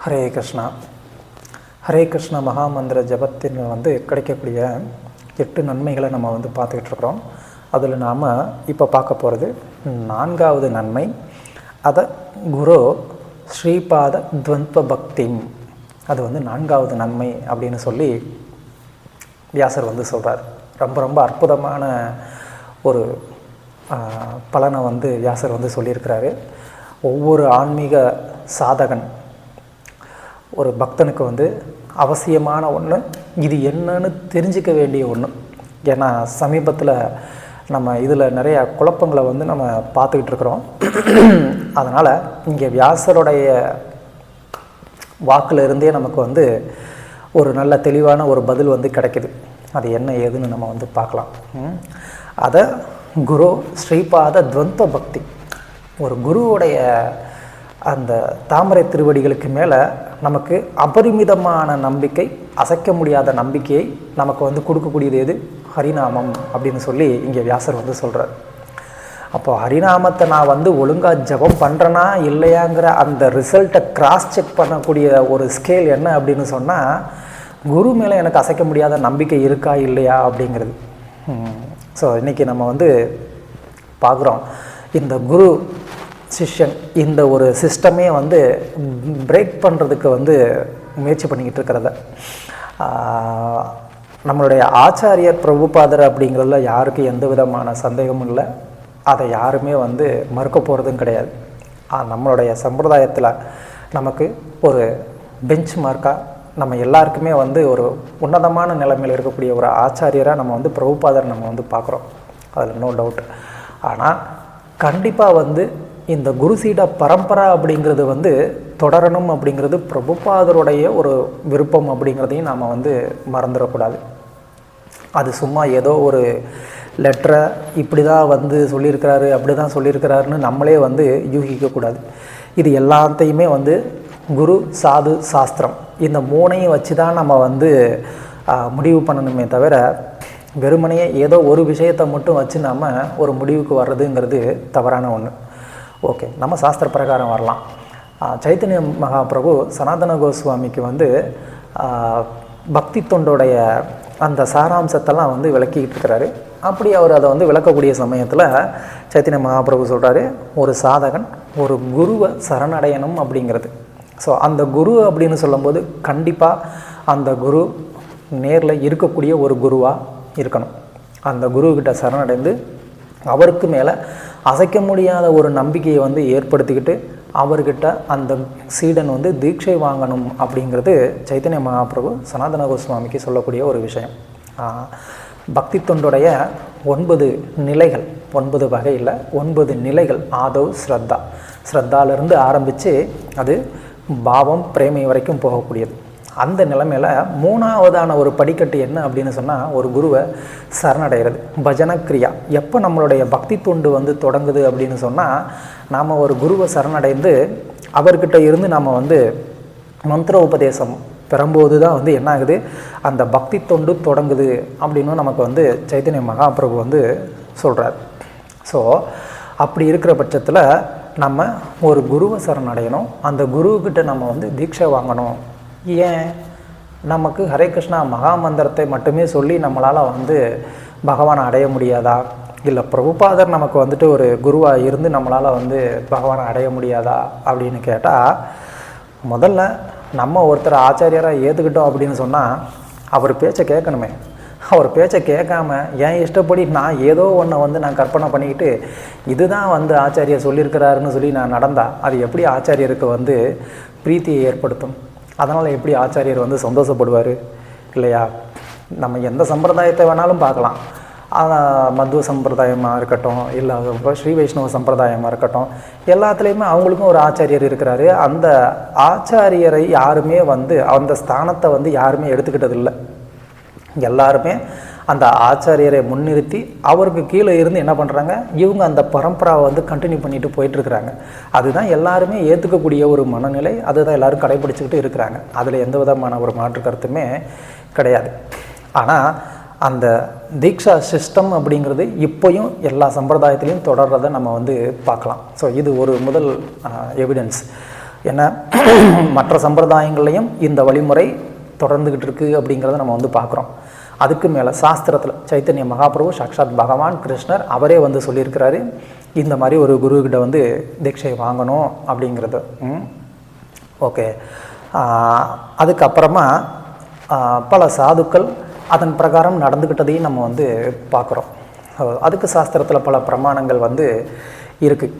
ஹரே கிருஷ்ணா. ஹரே கிருஷ்ண மகாமந்திர ஜபத்தின் கிடைக்கக்கூடிய 8 நன்மைகளை நம்ம பார்த்துக்கிட்டு இருக்கிறோம். அதில் நாம் இப்போ பார்க்க போகிறது 4வது நன்மை. அதை குரு ஸ்ரீபாத துவந்த பக்தி, அது 4வது நன்மை அப்படின்னு சொல்லி வியாசர் சொல்கிறார். ரொம்ப ரொம்ப அற்புதமான ஒரு பலனை வியாசர் சொல்லியிருக்கிறாரு. ஒவ்வொரு ஆன்மீக சாதகன், ஒரு பக்தனுக்கு அவசியமான ஒன்று, இது என்னன்னு தெரிஞ்சிக்க வேண்டிய ஒன்று. ஏன்னா சமீபத்தில் நம்ம இதில் நிறைய குழப்பங்களை நம்ம பார்த்துக்கிட்டு இருக்கிறோம். அதனால் இங்கே வியாசருடைய வாக்கில் இருந்தே நமக்கு ஒரு நல்ல தெளிவான ஒரு பதில் கிடைக்குது. அது என்ன ஏதுன்னு நம்ம பார்க்கலாம். அதை குரு ஸ்ரீபாத துவந்த பக்தி, ஒரு குருவுடைய அந்த தாமரை திருவடிகளுக்கு மேலே நமக்கு அபரிமிதமான நம்பிக்கை, அசைக்க முடியாத நம்பிக்கையை நமக்கு கொடுக்கக்கூடியது எது? ஹரிநாமம் அப்படின்னு சொல்லி இங்கே வியாசர் சொல்கிறார். அப்போ ஹரிநாமத்தை நான் ஒழுங்காக ஜபம் பண்ணுறேனா இல்லையாங்கிற அந்த ரிசல்ட்டை கிராஸ் செக் பண்ணக்கூடிய ஒரு ஸ்கேல் என்ன அப்படின்னு சொன்னால், குரு மேலே எனக்கு அசைக்க முடியாத நம்பிக்கை இருக்கா இல்லையா அப்படிங்கிறது. ஸோ இன்றைக்கி நம்ம பார்க்குறோம், இந்த குரு சிஷ்யன் இந்த ஒரு சிஸ்டமே பிரேக் பண்ணுறதுக்கு முயற்சி பண்ணிக்கிட்டு இருக்கிறத. நம்மளுடைய ஆச்சாரியர் பிரபுபாதர் அப்படிங்கிறதுல யாருக்கும் எந்த விதமான சந்தேகமும் இல்லை. அதை யாருமே மறுக்க போகிறதும் கிடையாது. நம்மளுடைய சம்பிரதாயத்தில் நமக்கு ஒரு பெஞ்ச் மார்க்காக நம்ம எல்லாருக்குமே ஒரு உன்னதமான நிலைமையில் இருக்கக்கூடிய ஒரு ஆச்சாரியராக நம்ம பிரபுபாதர் நம்ம பார்க்குறோம். அதில் நோ டவுட். ஆனால் கண்டிப்பாக இந்த குருசீட பரம்பரை அப்படிங்கிறது தொடரணும் அப்படிங்கிறது பிரபுபாதருடைய ஒரு விருப்பம் அப்படிங்கிறதையும் நாம் மறந்துடக்கூடாது. அது சும்மா ஏதோ ஒரு லெட்டரை இப்படி தான் சொல்லியிருக்கிறாரு, அப்படி தான் சொல்லியிருக்கிறாருன்னு நம்மளே யூகிக்கக்கூடாது. இது எல்லாத்தையுமே குரு சாது சாஸ்திரம் இந்த 3ஐயும் வச்சு தான் நம்ம முடிவு பண்ணணுமே தவிர, வெறுமனையே ஏதோ ஒரு விஷயத்தை மட்டும் வச்சு நம்ம ஒரு முடிவுக்கு வர்றதுங்கிறது தவறான ஒன்று. ஓகே, நம்ம சாஸ்திர பிரகாரம் வரலாம். சைத்தன்ய மகாபிரபு சனாதன கோஸ்வாமிக்கு பக்தி தொண்டோடைய அந்த சாராம்சத்தெல்லாம் விளக்கிக்கிட்டு இருக்கிறாரு. அப்படி அவர் அதை விளக்கக்கூடிய சமயத்தில் சைத்தன்ய மகாபிரபு சொல்கிறாரு, ஒரு சாதகன் ஒரு குருவை சரணடையணும் அப்படிங்கிறது. ஸோ அந்த குரு அப்படின்னு சொல்லும்போது கண்டிப்பாக அந்த குரு நேரில் இருக்கக்கூடிய ஒரு குருவாக இருக்கணும். அந்த குருக்கிட்ட சரணடைந்து அவருக்கு மேலே அசைக்க முடியாத ஒரு நம்பிக்கையை ஏற்படுத்திக்கிட்டு அவர்கிட்ட அந்த சீடன் தீட்சை வாங்கணும் அப்படிங்கிறது சைத்தன்ய மகாபிரபு சனாதன கோஸ்வாமிக்கு சொல்லக்கூடிய ஒரு விஷயம். பக்தி தொண்டுடைய 9 நிலைகள், 9 வகையில் 9 நிலைகள். ஆதவ் ஸ்ரத்தா, ஸ்ரத்தாலிருந்து ஆரம்பித்து அது பாவம் பிரேமை வரைக்கும் போகக்கூடியது. அந்த நிலைமையில் 3வதான ஒரு படிக்கட்டு என்ன அப்படின்னு சொன்னால், ஒரு குருவை சரணடைகிறது, பஜனக்கிரியா. எப்போ நம்மளுடைய பக்தி தொண்டு தொடங்குது அப்படின்னு சொன்னால், நாம் ஒரு குருவை சரணடைந்து அவர்கிட்ட இருந்து நாம் மந்திர உபதேசம் பெறும்போது தான் என்ன ஆகுது, அந்த பக்தி தொண்டு தொடங்குது அப்படின்னு நமக்கு சைத்தன்ய மகாபிரபு சொல்கிறார். ஸோ அப்படி இருக்கிற பட்சத்தில் நம்ம ஒரு குருவை சரணடையணும், அந்த குருக்கிட்ட நம்ம தீட்சை வாங்கணும். ஏன் நமக்கு ஹரே கிருஷ்ணா மகாமந்திரத்தை மட்டுமே சொல்லி நம்மளால் பகவானை அடைய முடியாதா? இல்லை பிரபுபாதர் நமக்கு ஒரு குருவாக இருந்து நம்மளால் பகவானை அடைய முடியாதா அப்படின்னு கேட்டால், முதல்ல நம்ம ஒருத்தர் ஆச்சாரியராக ஏற்றுக்கிட்டோம் அப்படின்னு சொன்னால் அவர் பேச்சை கேட்கணுமே. அவர் பேச்சை கேட்காம என் இஷ்டப்படி நான் ஏதோ ஒன்றை நான் கற்பனை பண்ணிக்கிட்டு இதுதான் ஆச்சாரியர் சொல்லியிருக்கிறாருன்னு சொல்லி நான் நடந்தால் அது எப்படி ஆச்சாரியருக்கு பிரீத்தியை ஏற்படுத்தும்? அதனால் எப்படி ஆச்சாரியர் சந்தோஷப்படுவார் இல்லையா? நம்ம எந்த சம்பிரதாயத்தை வேணாலும் பார்க்கலாம். மத்வ சம்பிரதாயமாக இருக்கட்டும், இல்லை ஸ்ரீ வைஷ்ணவ சம்பிரதாயமாக இருக்கட்டும், எல்லாத்துலேயுமே அவங்களுக்கும் ஒரு ஆச்சாரியர் இருக்கிறாரு. அந்த ஆச்சாரியரை யாருமே அந்த ஸ்தானத்தை யாருமே எடுத்துக்கிட்டதில்லை. எல்லாருமே அந்த ஆச்சாரியரை முன்னிறுத்தி அவருக்கு கீழே இருந்து என்ன பண்ணுறாங்க, இவங்க அந்த பரம்பராவை கண்டினியூ பண்ணிட்டு போயிட்டுருக்குறாங்க. அதுதான் எல்லாருமே ஏற்றுக்கக்கூடிய ஒரு மனநிலை. அதுதான் எல்லோரும் கடைபிடிச்சிக்கிட்டு இருக்கிறாங்க. அதில் எந்த விதமான ஒரு மாற்று கருத்துமே கிடையாது. ஆனால் அந்த தீக்ஷா சிஸ்டம் அப்படிங்கிறது இப்போயும் எல்லா சம்பிரதாயத்திலையும் தொடர்றதை நம்ம பார்க்கலாம். ஸோ இது ஒரு முதல் எவிடன்ஸ். ஏன்னா மற்ற சம்பிரதாயங்கள்லையும் இந்த வழிமுறை தொடர்ந்துக்கிட்டு இருக்குது அப்படிங்கிறத நம்ம வந்து பார்க்குறோம். அதுக்கு மேலே சாஸ்திரத்தில் சைத்தன்ய மகாபிரபு சாக்ஷாத் பகவான் கிருஷ்ணர் அவரே வந்து சொல்லியிருக்கிறாரு, இந்த மாதிரி ஒரு குருக்கிட்ட வந்து தீட்சை வாங்கணும் அப்படிங்கிறது. ஓகே. அதுக்கப்புறமா பல சாதுக்கள் அதன் பிரகாரம் நடந்துக்கிட்டதையும் நம்ம வந்து பார்க்குறோம். அதுக்கு சாஸ்திரத்தில் பல பிரமாணங்கள் வந்து இருக்குது.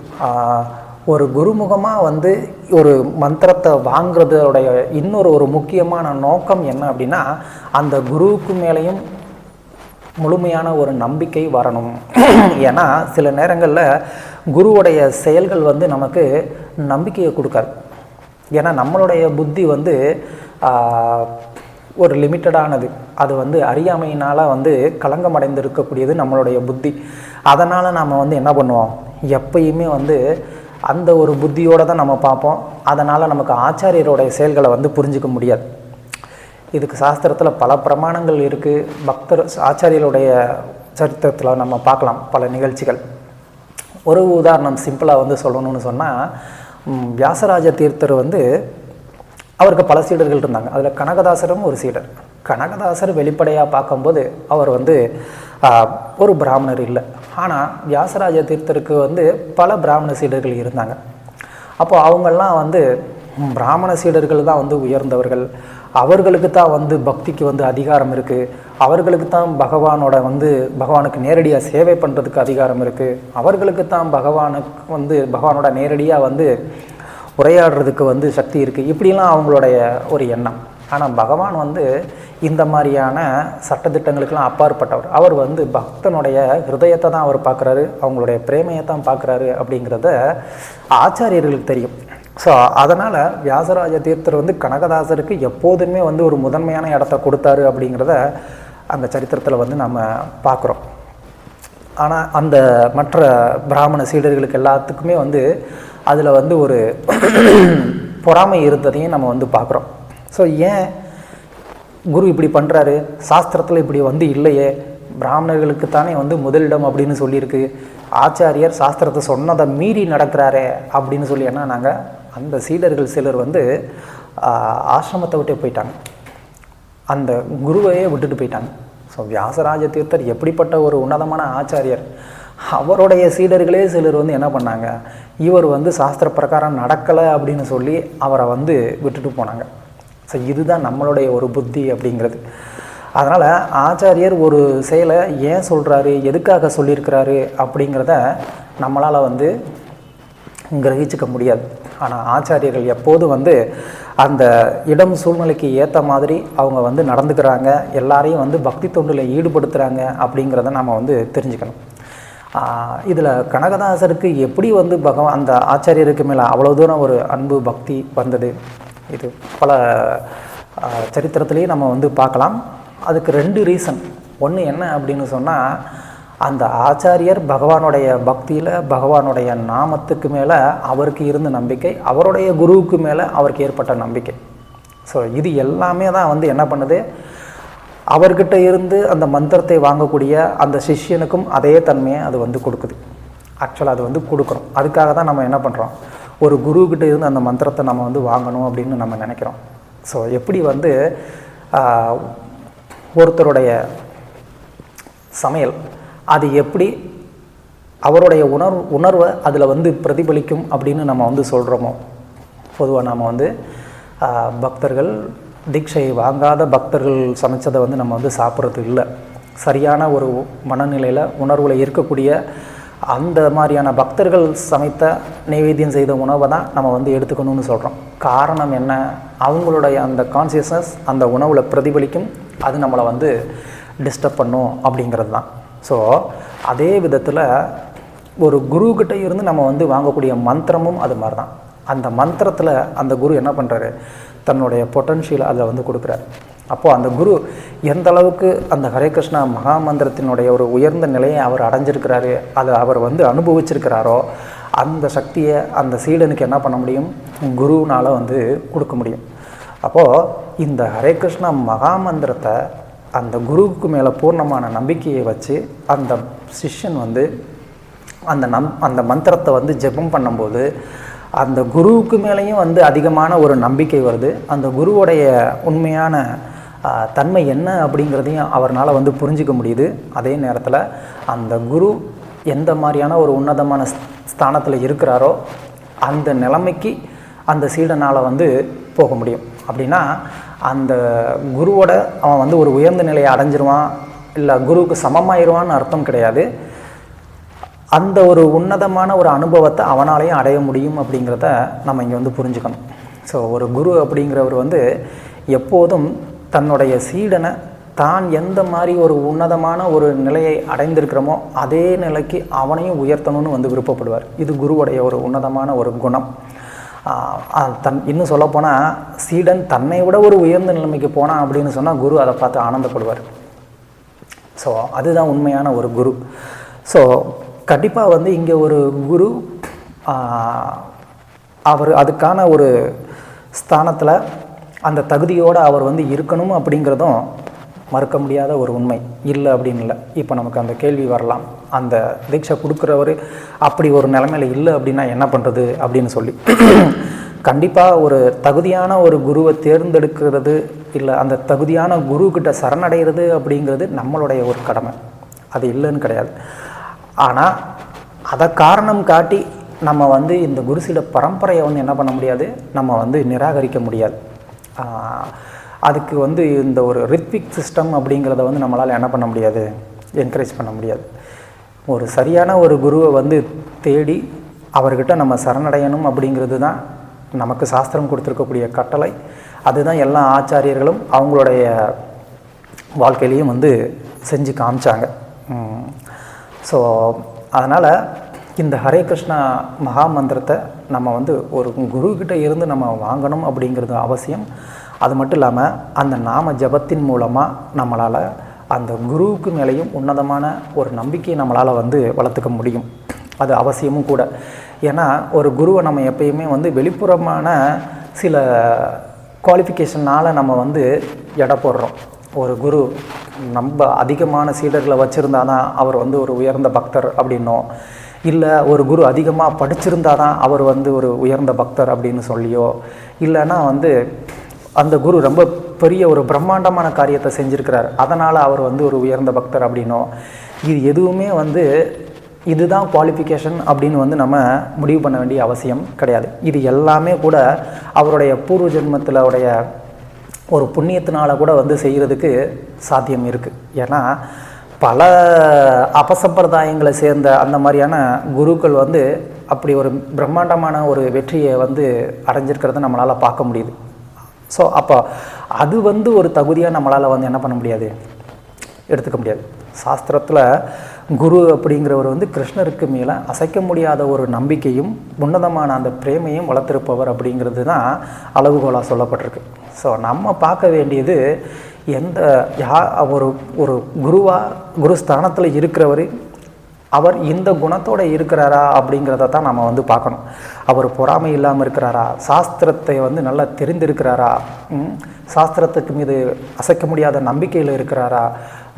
ஒரு குருமுகமாக வந்து ஒரு மந்திரத்தை வாங்குறதோடைய இன்னொரு முக்கியமான நோக்கம் என்ன அப்படின்னா, அந்த குருவுக்கு மேலேயும் முழுமையான ஒரு நம்பிக்கை வரணும். ஏன்னா சில நேரங்களில் குருவுடைய செயல்கள் வந்து நமக்கு நம்பிக்கையை கொடுக்காது. ஏன்னா நம்மளுடைய புத்தி வந்து ஒரு லிமிட்டடானது. அது வந்து அறியாமையினால் வந்து களங்கமடைந்து இருக்கக்கூடியது நம்மளுடைய புத்தி. அதனால் நாம் வந்து என்ன பண்ணுவோம், எப்பயுமே வந்து அந்த ஒரு புத்தியோடு தான் நம்ம பார்ப்போம். அதனால் நமக்கு ஆச்சாரியருடைய செயல்களை வந்து புரிஞ்சிக்க முடியாது. இதுக்கு சாஸ்திரத்தில் பல பிரமாணங்கள் இருக்குது. பக்தர் ஆச்சாரியருடைய சரித்திரத்தில் நம்ம பார்க்கலாம் பல நிகழ்ச்சிகள். ஒரு உதாரணம் சிம்பிளாக வந்து சொல்லணும்னு சொன்னால், வியாசராஜ தீர்த்தர் வந்து அவருக்கு பல சீடர்கள் இருந்தாங்க. அதில் கனகதாசரும் ஒரு சீடர். கனகதாசர் வெளிப்படையாக பார்க்கும்போது அவர் வந்து ஒரு பிராமணர் இல்லை. ஆனால் வியாசராஜ தீர்த்தருக்கு வந்து பல பிராமண சீடர்கள் இருந்தாங்க. அப்போ அவங்கெல்லாம் வந்து பிராமண சீடர்கள் தான் வந்து உயர்ந்தவர்கள், அவர்களுக்கு தான் வந்து பக்திக்கு வந்து அதிகாரம் இருக்குது, அவர்களுக்கு தான் பகவானுக்கு நேரடியாக சேவை பண்ணுறதுக்கு அதிகாரம் இருக்குது, அவர்களுக்கு தான் பகவானோட நேரடியாக வந்து உரையாடுறதுக்கு வந்து சக்தி இருக்குது, இப்படிலாம் அவங்களுடைய ஒரு எண்ணம். ஆனால் பகவான் வந்து இந்த மாதிரியான சட்டத்திட்டங்களுக்கெல்லாம் அப்பாற்பட்டவர். அவர் வந்து பக்தனுடைய ஹிருதயத்தை தான் அவர் பார்க்குறாரு, அவங்களுடைய பிரேமையை தான் பார்க்குறாரு அப்படிங்கிறத ஆச்சாரியர்களுக்கு தெரியும். ஸோ அதனால் வியாசராஜ தீர்த்தர் வந்து கனகதாசருக்கு எப்போதுமே வந்து ஒரு முதன்மையான இடத்த கொடுத்தாரு அப்படிங்கிறத அந்த சரித்திரத்தில் வந்து நம்ம பார்க்குறோம். ஆனால் அந்த மற்ற பிராமண சீடர்களுக்கு எல்லாத்துக்குமே வந்து அதில் வந்து ஒரு பொறாமை இருந்ததையும் நம்ம வந்து பார்க்குறோம். ஸோ ஏன் குரு இப்படி பண்ணுறாரு, சாஸ்திரத்தில் இப்படி வந்து இல்லையே, பிராமணர்களுக்கு தானே வந்து முதலிடம் அப்படின்னு சொல்லியிருக்கு, ஆச்சாரியர் சாஸ்திரத்தை சொன்னதை மீறி நடக்கிறாரே அப்படின்னு சொல்லி என்ன நாங்கள் அந்த சீடர்கள் சிலர் வந்து ஆசிரமத்தை விட்டு போயிட்டாங்க, அந்த குருவையே விட்டுட்டு போயிட்டாங்க. ஸோ வியாசராஜ தீர்த்தர் எப்படிப்பட்ட ஒரு உன்னதமான ஆச்சாரியர், அவருடைய சீடர்களே சிலர் வந்து என்ன பண்ணாங்க, இவர் வந்து சாஸ்திர பிரகாரம் நடக்கலை அப்படின்னு சொல்லி அவரை வந்து விட்டுட்டு போனாங்க. ஸோ இதுதான் நம்மளுடைய ஒரு புத்தி அப்படிங்கிறது. அதனால் ஆச்சாரியர் ஒரு செயலை ஏன் சொல்கிறாரு, எதுக்காக சொல்லியிருக்கிறாரு அப்படிங்கிறத நம்மளால் வந்து கிரகிச்சிக்க முடியாது. ஆனால் ஆச்சாரியர்கள் எப்போதும் வந்து அந்த இடம் சூழ்நிலைக்கு ஏற்ற மாதிரி அவங்க வந்து நடந்துக்கிறாங்க, எல்லாரையும் வந்து பக்தி தொண்டில் ஈடுபடுத்துகிறாங்க அப்படிங்கிறத நம்ம வந்து தெரிஞ்சுக்கணும். இதில் கனகதாசருக்கு எப்படி வந்து அந்த ஆச்சாரியருக்கு மேலே அவ்வளோ தூரம் ஒரு அன்பு பக்தி வந்தது, இது பல சரித்திரத்துலேயும் நம்ம வந்து பார்க்கலாம். அதுக்கு 2 ரீசன். ஒன்று என்ன அப்படின்னு சொன்னால், அந்த ஆச்சாரியர் பகவானுடைய பக்தியில் பகவானுடைய நாமத்துக்கு மேலே அவருக்கு இருந்த நம்பிக்கை, அவருடைய குருவுக்கு மேலே அவருக்கு ஏற்பட்ட நம்பிக்கை. ஸோ இது எல்லாமே தான் வந்து என்ன பண்ணுது, அவர்கிட்ட இருந்து அந்த மந்திரத்தை வாங்கக்கூடிய அந்த சிஷ்யனுக்கும் அதே தன்மையை அது வந்து கொடுக்குது. ஆக்சுவலாக அது வந்து கொடுக்குறோம். அதுக்காக தான் நம்ம என்ன பண்ணுறோம், ஒரு குருக்கிட்ட இருந்து அந்த மந்திரத்தை நம்ம வந்து வாங்கணும் அப்படின்னு நம்ம நினைக்கிறோம். ஸோ எப்படி வந்து ஒருத்தருடைய சமையல் அது எப்படி அவருடைய உணர்வை அதில் வந்து பிரதிபலிக்கும் அப்படின்னு நம்ம வந்து சொல்கிறோமோ, பொதுவாக நாம் வந்து பக்தர்கள் தீட்சை வாங்காத பக்தர்கள் சமைச்சதை வந்து நம்ம வந்து சாப்பிட்றது இல்லை. சரியான ஒரு மனநிலையில் உணர்வில் இருக்கக்கூடிய அந்த மாதிரியான பக்தர்கள் சமைத்த நைவேத்தியம் செய்த உணவை தான் நம்ம வந்து எடுத்துக்கணும்னு சொல்கிறோம். காரணம் என்ன, அவங்களுடைய அந்த கான்சியஸ்னஸ் அந்த உணவில் பிரதிபலிக்கும், அது நம்மளை வந்து டிஸ்டர்ப் பண்ணும் அப்படிங்கிறது தான். ஸோ அதே விதத்தில் ஒரு குருக்கிட்ட இருந்து நம்ம வந்து வாங்கக்கூடிய மந்திரமும் அது மாதிரி தான். அந்த மந்திரத்தில் அந்த குரு என்ன பண்ணுறாரு, தன்னுடைய பொட்டன்ஷியலை அதில் வந்து கொடுக்குறாரு. அப்போது அந்த குரு எந்த அளவுக்கு அந்த ஹரே கிருஷ்ணா மகாமந்திரத்தினுடைய ஒரு உயர்ந்த நிலையை அவர் அடைஞ்சிருக்கிறாரு, அதை அவர் வந்து அனுபவிச்சிருக்கிறாரோ, அந்த சக்தியை அந்த சீடனுக்கு என்ன பண்ண முடியும், குருவினால் வந்து கொடுக்க முடியும். அப்போது இந்த ஹரே கிருஷ்ணா மகாமந்திரத்தை அந்த குருவுக்கு மேலே பூர்ணமான நம்பிக்கையை வச்சு அந்த சிஷ்யன் வந்து அந்த மந்திரத்தை வந்து ஜெபம் பண்ணும்போது அந்த குருவுக்கு மேலேயும் வந்து அதிகமான ஒரு நம்பிக்கை வருது. அந்த குருவுடைய உண்மையான தன்மை என்ன அப்படிங்கிறதையும் அவரால் வந்து புரிஞ்சிக்க முடியுது. அதே நேரத்தில் அந்த குரு எந்த மாதிரியான ஒரு உன்னதமான ஸ்தானத்தில் இருக்கிறாரோ அந்த நிலைமைக்கு அந்த சீடனால் வந்து போக முடியும். அப்படின்னா அந்த குருவோட அவன் வந்து ஒரு உயர்ந்த நிலையை அடைஞ்சிருவான், இல்லை குருவுக்கு சமமாயிருவான்னு அர்த்தம் கிடையாது. அந்த ஒரு உன்னதமான ஒரு அனுபவத்தை அவனாலையும் அடைய முடியும் அப்படிங்கிறத நம்ம இங்கே வந்து புரிஞ்சுக்கணும். ஸோ ஒரு குரு அப்படிங்கிறவர் வந்து எப்போதும் தன்னுடைய சீடனை தான் எந்த மாதிரி ஒரு உன்னதமான ஒரு நிலையை அடைந்திருக்கிறோமோ அதே நிலைக்கு அவனையும் உயர்த்தணும்னு வந்து விருப்பப்படுவார். இது குருவுடைய ஒரு உன்னதமான ஒரு குணம். இன்னும் சொல்லப்போனால் சீடன் தன்னை விட ஒரு உயர்ந்த நிலைமைக்கு போனான் அப்படின்னு சொன்னால் குரு அதை பார்த்து ஆனந்தப்படுவார். ஸோ அதுதான் உண்மையான ஒரு குரு. ஸோ கண்டிப்பாக வந்து இங்கே ஒரு குரு அவர் அதுக்கான ஒரு ஸ்தானத்தில் அந்த தகுதியோடு அவர் வந்து இருக்கணும் அப்படிங்கிறதும் மறுக்க முடியாத ஒரு உண்மை. இல்லை அப்படின்னு இல்லை. இப்போ நமக்கு அந்த கேள்வி வரலாம், அந்த தீட்சை கொடுக்குறவர் அப்படி ஒரு நிலைமையில் இல்லை அப்படின்னா என்ன பண்ணுறது அப்படின்னு சொல்லி. கண்டிப்பாக ஒரு தகுதியான ஒரு குருவை தேர்ந்தெடுக்கிறது, இல்லை அந்த தகுதியான குருக்கிட்ட சரணடைகிறது அப்படிங்கிறது நம்மளுடைய ஒரு கடமை. அது இல்லைன்னு கிடையாது. ஆனால் அதை காரணம் காட்டி நம்ம வந்து இந்த குருசீட பரம்பரையை வந்து என்ன பண்ண முடியாது, நம்ம வந்து நிராகரிக்க முடியாது. அதுக்கு வந்து இந்த ஒரு ரித்விக் சிஸ்டம் அப்படிங்கிறத வந்து நம்மளால் என்ன பண்ண முடியாது, என்கரேஜ் பண்ண முடியாது. ஒரு சரியான ஒரு குருவை வந்து தேடி அவர்கிட்ட நம்ம சரணடையணும் அப்படிங்கிறது தான் நமக்கு சாஸ்திரம் கொடுத்துருக்கக்கூடிய கட்டளை. அதுதான் எல்லா ஆச்சாரியர்களும் அவங்களுடைய வாழ்க்கையிலையும் வந்து செஞ்சு காமிச்சாங்க. ஸோ அதனால் இந்த ஹரே கிருஷ்ணா மகா மந்திரத்தை நம்ம வந்து ஒரு குருக்கிட்ட இருந்து நம்ம வாங்கணும் அப்படிங்கிறது அவசியம். அது மட்டும் இல்லாமல் அந்த நாம ஜபத்தின் மூலமாக நம்மளால் அந்த குருவுக்கு மேலேயும் உன்னதமான ஒரு நம்பிக்கையை நம்மளால் வந்து வளர்த்துக்க முடியும். அது அவசியமும் கூட. ஏன்னா ஒரு குருவை நம்ம எப்பயுமே வந்து வெளிப்புறமான சில குவாலிஃபிகேஷனால் நம்ம வந்து எடை போடுறோம். ஒரு குரு நம்ம அதிகமான சீடர்களை வச்சுருந்தா தான் அவர் வந்து ஒரு உயர்ந்த பக்தர் அப்படின்னோ, இல்லை ஒரு குரு அதிகமாக படிச்சிருந்தா தான் அவர் வந்து ஒரு உயர்ந்த பக்தர் அப்படின்னு சொல்லியோ, இல்லைன்னா வந்து அந்த குரு ரொம்ப பெரிய ஒரு பிரம்மாண்டமான காரியத்தை செஞ்சுருக்கிறார் அதனால் அவர் வந்து ஒரு உயர்ந்த பக்தர் அப்படின்னோ, இது எதுவுமே வந்து இதுதான் குவாலிஃபிகேஷன் அப்படின்னு வந்து நம்ம முடிவு பண்ண வேண்டிய அவசியம் கிடையாது. இது எல்லாமே கூட அவருடைய பூர்வ ஜென்மத்தில் உடைய ஒரு புண்ணியத்தினால கூட வந்து செய்கிறதுக்கு சாத்தியம் இருக்குது. ஏன்னா பல அபசம்பிரதாயங்களை சேர்ந்த அந்த மாதிரியான குருக்கள் வந்து அப்படி ஒரு பிரம்மாண்டமான ஒரு வெற்றியை வந்து அடைஞ்சிருக்கிறத நம்மளால் பார்க்க முடியுது. ஸோ அப்போ அது வந்து ஒரு தகுதியாக நம்மளால் வந்து என்ன பண்ண முடியாது, எடுத்துக்க முடியாது. சாஸ்திரத்தில் குரு அப்படிங்கிறவர் வந்து கிருஷ்ணருக்கு மேலே அசைக்க முடியாத ஒரு நம்பிக்கையும் உன்னதமான அந்த பிரேமையும் வளர்த்திருப்பவர் அப்படிங்கிறது தான் அளவுகோலாக சொல்லப்பட்டிருக்கு. ஸோ நம்ம பார்க்க வேண்டியது ஒரு ஒரு குரு ஸ்தானத்தில் இருக்கிறவர் அவர் இந்த குணத்தோடு இருக்கிறாரா அப்படிங்கிறத தான் நம்ம வந்து பார்க்கணும். அவர் பொறாமை இல்லாமல் இருக்கிறாரா, சாஸ்திரத்தை வந்து நல்லா தெரிந்திருக்கிறாரா, சாஸ்திரத்துக்கு மீது அசைக்க முடியாத நம்பிக்கையில் இருக்கிறாரா,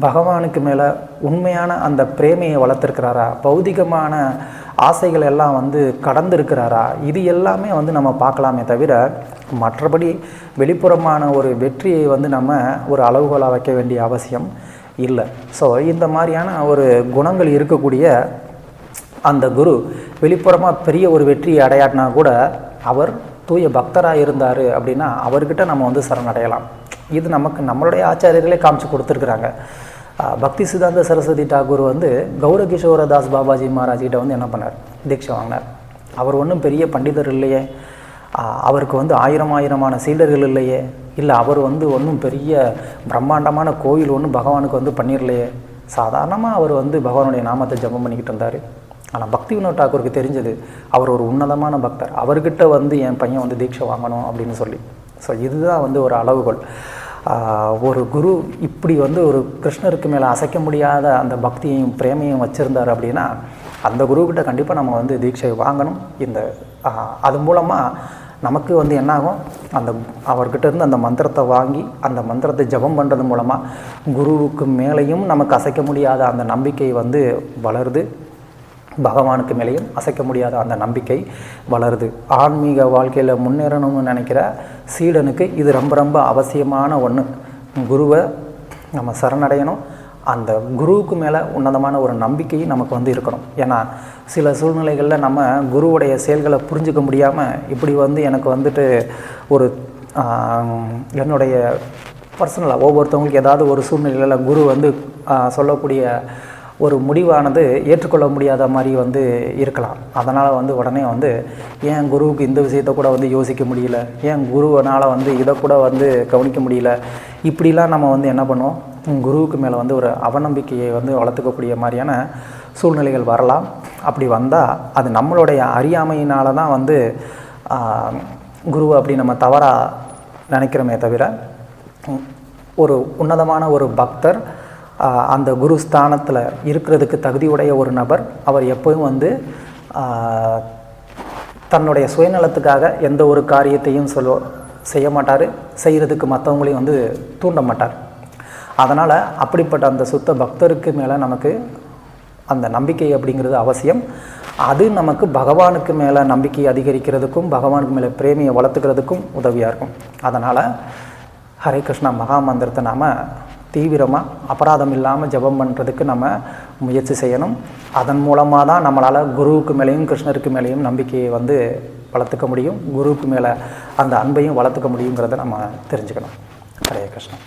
பகவானுக்கு மேலே உண்மையான அந்த பிரேமையை வளர்த்துருக்கிறாரா, பௌதிகமான ஆசைகள் எல்லாம் வந்து கடந்திருக்கிறாரா, இது எல்லாமே வந்து நம்ம பார்க்கலாமே தவிர மற்றபடி வெளிப்புறமான ஒரு வெற்றியை வந்து நம்ம ஒரு அளவுகோலாக வைக்க வேண்டிய அவசியம் இல்லை. ஸோ இந்த மாதிரியான ஒரு குணங்கள் இருக்கக்கூடிய அந்த குரு வெளிப்புறமாக பெரிய ஒரு வெற்றியை அடையாட்டினா கூட அவர் தூய பக்தராக இருந்தார் அப்படின்னா அவர்கிட்ட நம்ம வந்து சரணடையலாம். இது நமக்கு நம்மளுடைய ஆச்சாரியர்களே காமிச்சு கொடுத்துருக்குறாங்க. பக்தி சித்தாந்த சரஸ்வதி டாகூர் வந்து கௌரகிஷோர தாஸ் பாபாஜி மகாராஜ்கிட்ட வந்து என்ன பண்ணார், தீட்சை வாங்கினார். அவர் ஒன்றும் பெரிய பண்டிதர் இல்லையே, அவருக்கு வந்து ஆயிரமான சீடர்கள் இல்லையே, இல்லை அவர் வந்து ஒன்றும் பெரிய பிரம்மாண்டமான கோயில் ஒன்றும் பகவானுக்கு வந்து பண்ணிடலையே, சாதாரணமாக அவர் வந்து பகவானுடைய நாமத்தை ஜபம் பண்ணிக்கிட்டு இருந்தார். ஆனால் பக்தி வினோத் டாக்கூருக்கு தெரிஞ்சது அவர் ஒரு உன்னதமான பக்தர், அவர்கிட்ட வந்து என் பையன் வந்து தீட்சை வாங்கணும் அப்படின்னு சொல்லி. ஸோ இதுதான் வந்து ஒரு அளவுகோல். ஒரு குரு இப்படி வந்து ஒரு கிருஷ்ணருக்கு மேலே அசைக்க முடியாத அந்த பக்தியையும் பிரேமையும் வச்சுருந்தார் அப்படின்னா அந்த குருக்கிட்ட கண்டிப்பாக நம்ம வந்து தீட்சை வாங்கணும். அது மூலமாக நமக்கு வந்து என்னாகும், அந்த அவர்கிட்ட இருந்து அந்த மந்திரத்தை வாங்கி அந்த மந்திரத்தை ஜபம் பண்ணுறது மூலமாக குருவுக்கு மேலேயும் நமக்கு அசைக்க முடியாத அந்த நம்பிக்கை வந்து வளருது. பகவானுக்கு மேலேயும் அசைக்க முடியாத அந்த நம்பிக்கை வளருது. ஆன்மீக வாழ்க்கையில் முன்னேறணும்னு நினைக்கிற சீடனுக்கு இது ரொம்ப ரொம்ப அவசியமான ஒன்று. குருவை நம்ம சரணடையணும். அந்த குருவுக்கு மேலே உன்னதமான ஒரு நம்பிக்கையும் நமக்கு வந்து இருக்கணும். ஏன்னா சில சூழ்நிலைகளில் நம்ம குருவுடைய செயல்களை புரிஞ்சிக்க முடியாமல் இப்படி வந்து எனக்கு வந்துட்டு ஒரு என்னுடைய பர்சனலாக ஒவ்வொருத்தவங்களுக்கு ஏதாவது ஒரு சூழ்நிலையில் குரு வந்து சொல்லக்கூடிய ஒரு முடிவானது ஏற்றுக்கொள்ள முடியாத மாதிரி வந்து இருக்கலாம். அதனால் வந்து உடனே வந்து ஏன் குருவுக்கு இந்த விஷயத்தை கூட வந்து யோசிக்க முடியல, ஏன் குருவனால் வந்து இதை கூட வந்து கவனிக்க முடியல, இப்படிலாம் நம்ம வந்து என்ன பண்ணுவோம், குருவுக்கு மேலே வந்து ஒரு அவநம்பிக்கையை வந்து வளர்த்துக்கக்கூடிய மாதிரியான சூழ்நிலைகள் வரலாம். அப்படி வந்தால் அது நம்மளுடைய அறியாமையினால தான் வந்து குருவை அப்படி நம்ம தவறாக நினைக்கிறோமே தவிர, ஒரு உன்னதமான ஒரு பக்தர் அந்த குரு ஸ்தானத்தில் இருக்கிறதுக்கு தகுதியுடைய ஒரு நபர், அவர் எப்போவும் வந்து தன்னுடைய சுயநலத்துக்காக எந்த ஒரு காரியத்தையும் செய்ய மாட்டார், செய்கிறதுக்கு மற்றவங்களையும் வந்து தூண்ட மாட்டார். அதனால் அப்படிப்பட்ட அந்த சுத்த பக்தருக்கு மேலே நமக்கு அந்த நம்பிக்கை அப்படிங்கிறது அவசியம். அது நமக்கு பகவானுக்கு மேலே நம்பிக்கை அதிகரிக்கிறதுக்கும் பகவானுக்கு மேலே பிரேமியை வளர்த்துக்கிறதுக்கும் உதவியாக இருக்கும். அதனால் ஹரே கிருஷ்ணா மகா மந்திரத்தை நாம் தீவிரமாக அபராதம் இல்லாமல் ஜபம் பண்ணுறதுக்கு நம்ம முயற்சி செய்யணும். அதன் மூலமாக தான் நம்மளால் குருவுக்கு மேலேயும் கிருஷ்ணருக்கு மேலேயும் நம்பிக்கையை வந்து வளர்த்துக்க முடியும், குருவுக்கு மேலே அந்த அன்பையும் வளர்த்துக்க முடியுங்கிறத நம்ம தெரிஞ்சுக்கணும். ஹரே கிருஷ்ணா.